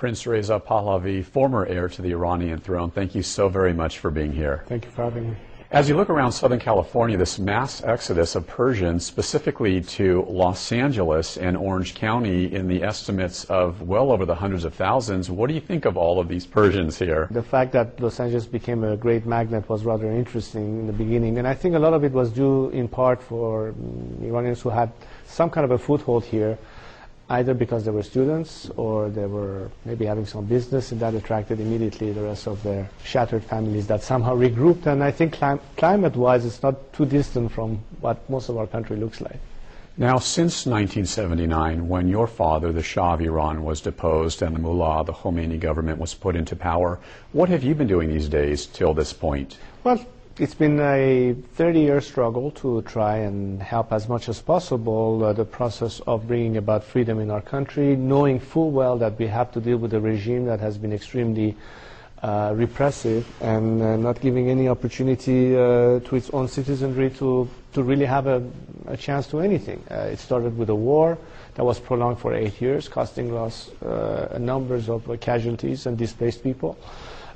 Prince Reza Pahlavi, former heir to the Iranian throne, thank you so very much for being here. Thank you for having me. As you look around Southern California, this mass exodus of Persians, specifically to Los Angeles and Orange County, in the estimates of well over the hundreds of thousands, what do you think of all of these Persians here? The fact that Los Angeles became a great magnet was rather interesting in the beginning, and I think a lot of it was due in part for Iranians who had some kind of a foothold here, either because they were students or they were maybe having some business, and that attracted immediately the rest of their shattered families that somehow regrouped. And I think climate-wise, it's not too distant from what most of our country looks like. Now, since 1979, when your father, the Shah of Iran, was deposed and the Mullah, the Khomeini government, was put into power, what have you been doing these days till this point? Well, it's been a 30-year struggle to try and help as much as possible the process of bringing about freedom in our country, knowing full well that we have to deal with a regime that has been extremely repressive and not giving any opportunity to its own citizenry to really have a chance to anything. It started with a war that was prolonged for 8 years, costing us numbers of casualties and displaced people.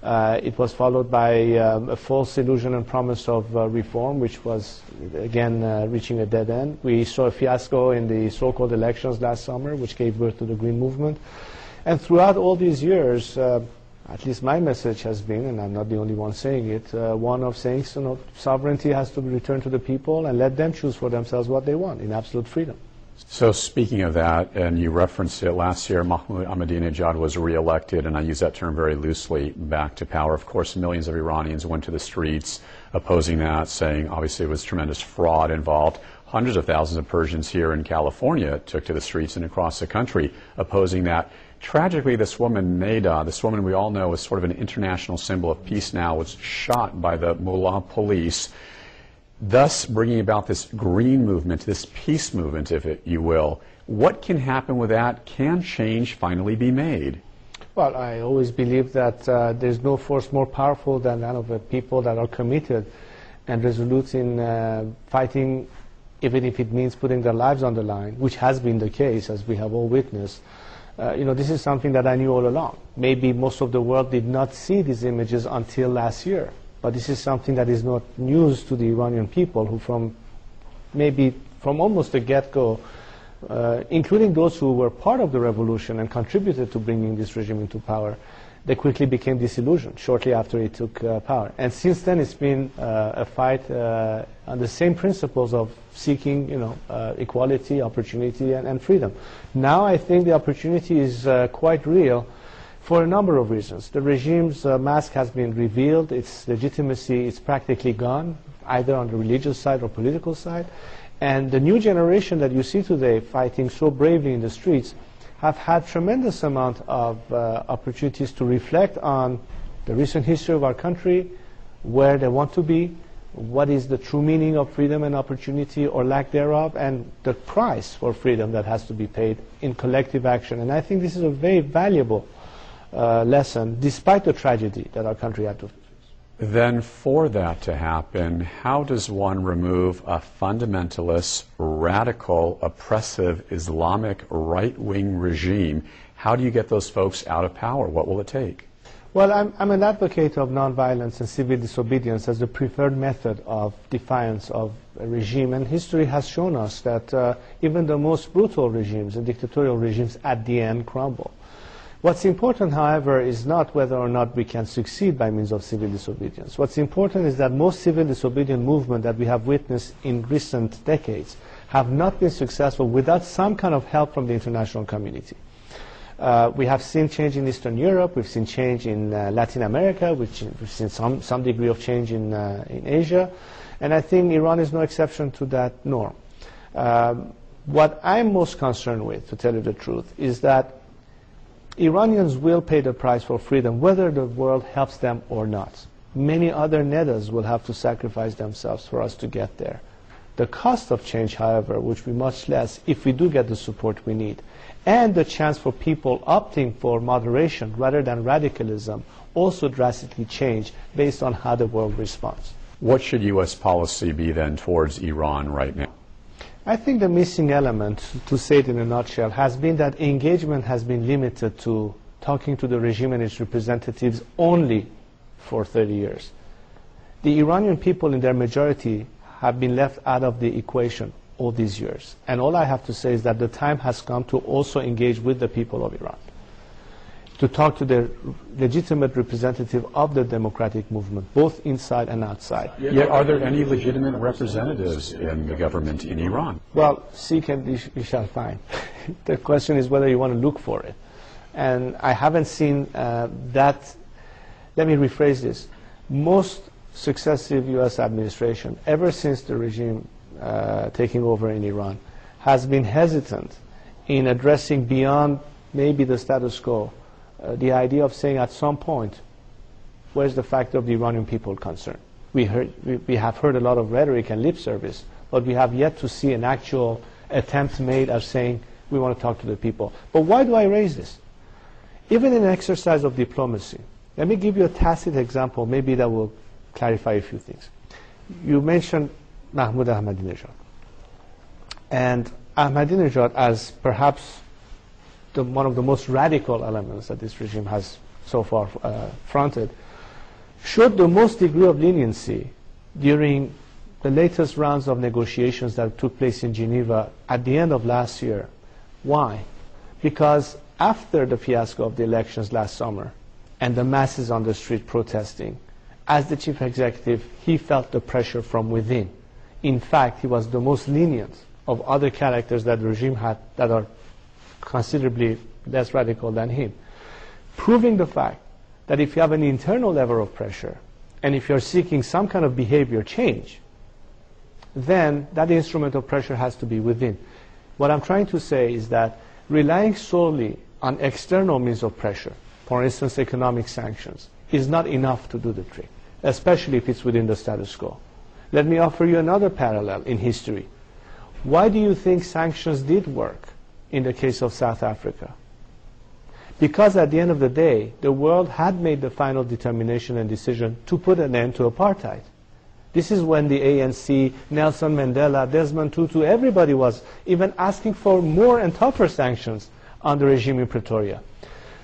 It was followed by a false illusion and promise of reform, which was, again, reaching a dead end. We saw a fiasco in the so-called elections last summer, which gave birth to the Green Movement. And throughout all these years, at least my message has been, and I'm not the only one saying it, one of saying sovereignty has to be returned to the people and let them choose for themselves what they want in absolute freedom. So speaking of that, and you referenced it, last year Mahmoud Ahmadinejad was reelected, and I use that term very loosely, back to power. Of course, millions of Iranians went to the streets opposing that, saying obviously it was tremendous fraud involved. Hundreds of thousands of Persians here in California took to the streets and across the country opposing that. Tragically, this woman, Neda, this woman we all know is sort of an international symbol of peace now, was shot by the Mullah police, thus bringing about this green movement, this peace movement, if you will. What can happen with that? Can change finally be made? Well, I always believe that there's no force more powerful than that of the people that are committed and resolute in fighting, even if it means putting their lives on the line, which has been the case, as we have all witnessed. This is something that I knew all along. Maybe most of the world did not see these images until last year. But this is something that is not news to the Iranian people, who from almost the get-go, including those who were part of the revolution and contributed to bringing this regime into power, they quickly became disillusioned shortly after it took power. And since then, it's been a fight on the same principles of seeking, equality, opportunity, and freedom. Now, I think the opportunity is quite real, for a number of reasons. The regime's mask has been revealed, its legitimacy is practically gone, either on the religious side or political side. And the new generation that you see today fighting so bravely in the streets have had tremendous amount of opportunities to reflect on the recent history of our country, where they want to be, what is the true meaning of freedom and opportunity or lack thereof, and the price for freedom that has to be paid in collective action. And I think this is a very valuable lesson, despite the tragedy that our country had to face. Then for that to happen, how does one remove a fundamentalist, radical, oppressive, Islamic, right-wing regime? How do you get those folks out of power? What will it take? Well, I'm an advocate of nonviolence and civil disobedience as the preferred method of defiance of a regime. And history has shown us that even the most brutal regimes and dictatorial regimes at the end crumble. What's important, however, is not whether or not we can succeed by means of civil disobedience. What's important is that most civil disobedient movements that we have witnessed in recent decades have not been successful without some kind of help from the international community. We have seen change in Eastern Europe, we've seen change in Latin America, we've seen some degree of change in Asia, and I think Iran is no exception to that norm. What I'm most concerned with, to tell you the truth, is that Iranians will pay the price for freedom, whether the world helps them or not. Many other Nedas will have to sacrifice themselves for us to get there. The cost of change, however, which will be much less if we do get the support we need, and the chance for people opting for moderation rather than radicalism also drastically change based on how the world responds. What should U.S. policy be then towards Iran right now? I think the missing element, to say it in a nutshell, has been that engagement has been limited to talking to the regime and its representatives only for 30 years. The Iranian people in their majority have been left out of the equation all these years. And all I have to say is that the time has come to also engage with the people of Iran, to talk to the legitimate representative of the democratic movement, both inside and outside. Yet, are there any legitimate representatives in the government in Iran? Well, seek and you shall find. The question is whether you want to look for it. And I haven't seen that. Let me rephrase this. Most successive U.S. administration, ever since the regime taking over in Iran, has been hesitant in addressing beyond maybe the status quo the idea of saying at some point, where's the factor of the Iranian people concerned? We have heard a lot of rhetoric and lip service, but we have yet to see an actual attempt made of saying we want to talk to the people. But why do I raise this? Even in an exercise of diplomacy, let me give you a tacit example, maybe that will clarify a few things. You mentioned Mahmoud Ahmadinejad. And Ahmadinejad, as perhaps one of the most radical elements that this regime has so far fronted, showed the most degree of leniency during the latest rounds of negotiations that took place in Geneva at the end of last year. Why? Because after the fiasco of the elections last summer and the masses on the street protesting, as the chief executive, he felt the pressure from within. In fact, he was the most lenient of other characters that the regime had that are considerably less radical than him, proving the fact that if you have an internal level of pressure and if you're seeking some kind of behavior change, then that instrument of pressure has to be within. What I'm trying to say is that relying solely on external means of pressure, for instance economic sanctions, is not enough to do the trick, especially if it's within the status quo. Let me offer you another parallel in history. Why do you think sanctions did work in the case of South Africa? Because at the end of the day, the world had made the final determination and decision to put an end to apartheid. This is when the ANC, Nelson Mandela, Desmond Tutu, everybody was even asking for more and tougher sanctions on the regime in Pretoria.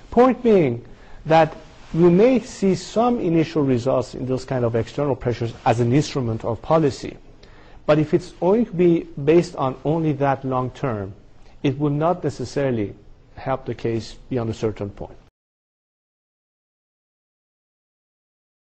Point being that we may see some initial results in those kind of external pressures as an instrument of policy. But if it's going to be based on only that long term, it will not necessarily help the case beyond a certain point.